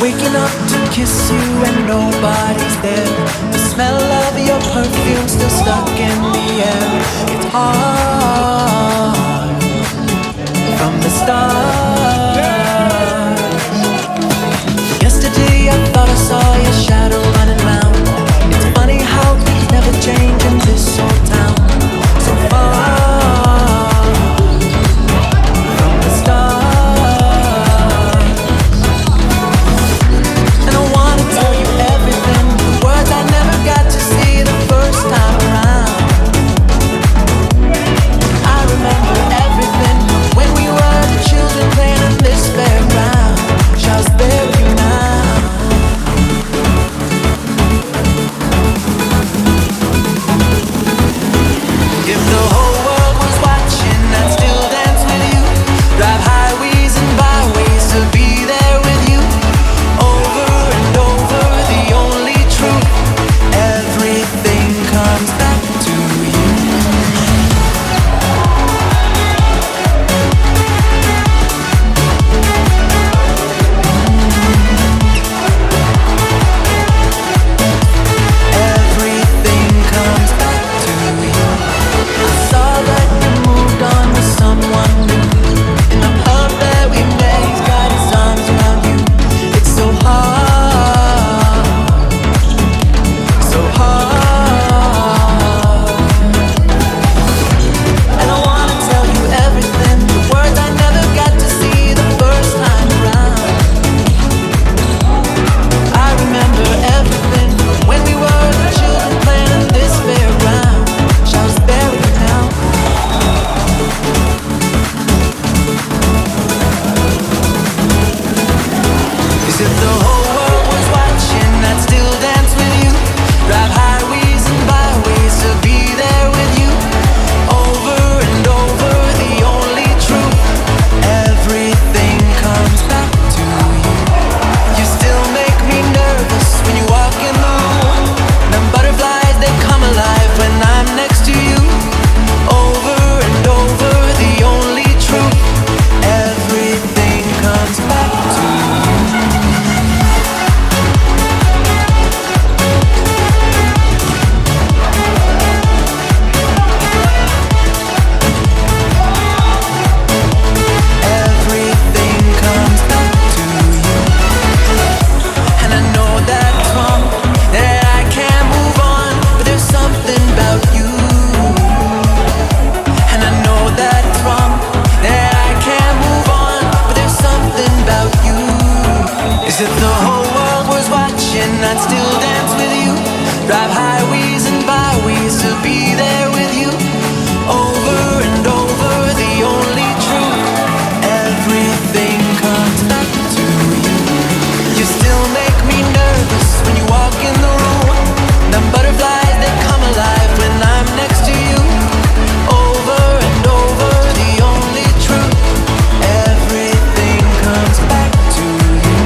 Waking up to kiss you and nobody's there. The smell of your perfume still stuck in the air. It's hard from the start. Yesterday I thought I saw your shadow running round. It's funny how things never change in this old town. So far from the start. And I wanna tell you everything, the words I never got to see the first time around. I remember everything when we were the children playing in this fairground. Shall spare you now. If the whole world was watching, I'd still dance with you. Drive highways and byways to be there with you. Over and over, the only truth. Everything comes back to you. Everything comes back to you. I saw that you moved on with someone new. In the pub that we met, he's got his arms around you. It's so hard, so hard. And I wanna tell you everything, the words I never got to see the first time around. I remember everything when we were the children playing in this fairground. Shall spare you now. As if the whole world was watching, I'd still dance with you. Drive highways and byways to be there with you. Over and over, the only truth. Everything comes back to you. You still make me nervous when you walk in the room. Them butterflies, they come alive when I'm next to you. Over and over, the only truth. Everything comes back to you. Everything comes back to you. And I know that it's wrong, that I can't move on, but there's something about you. And I know that it's wrong, that I can't move on, but there's something about you. As if the whole world was watching, I'd still dance with you. Drive highways and byways to be there with you. Over and over, the only truth. Everything comes back to you. You still make me nervous when you walk in the room. Them butterflies, they come alive when I'm next to you. Over and over, the only truth. Everything comes back to you.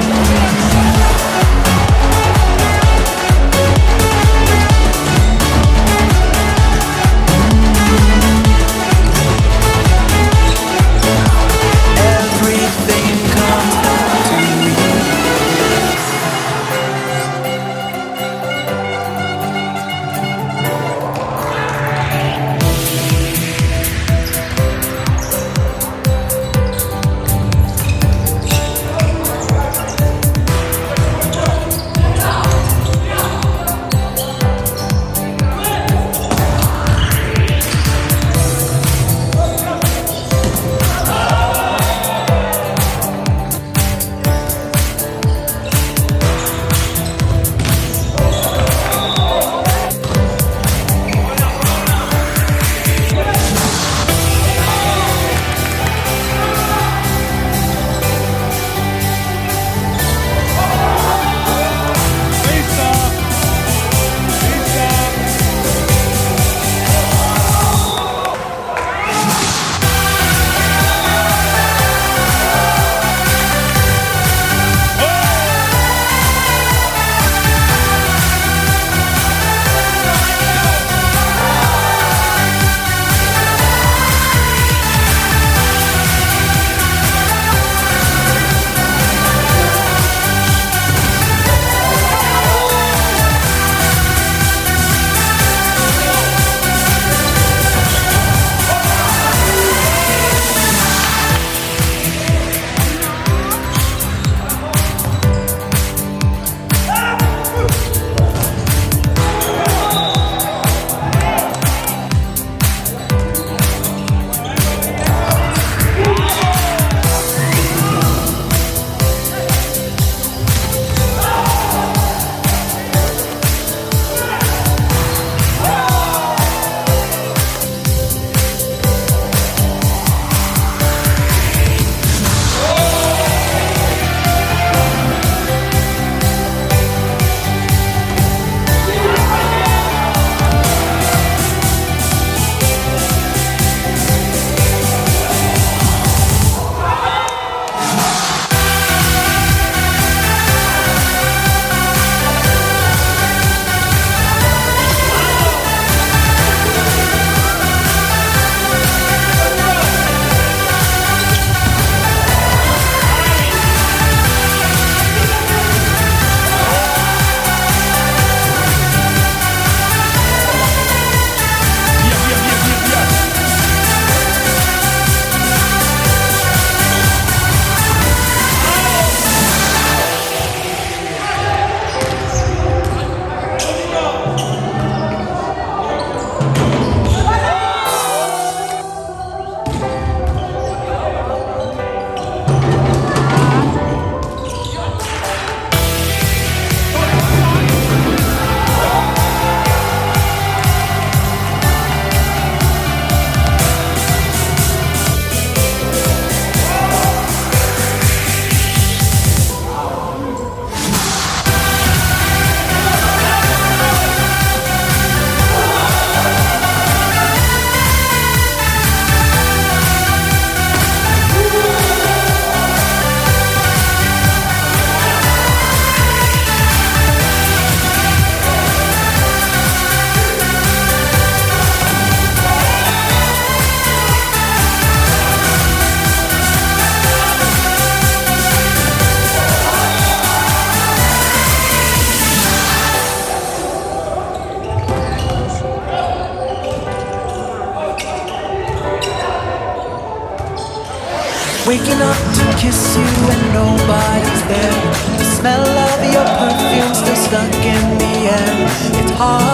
Waking up to kiss you and nobody's there. The smell of your perfume still stuck in the air. It's hard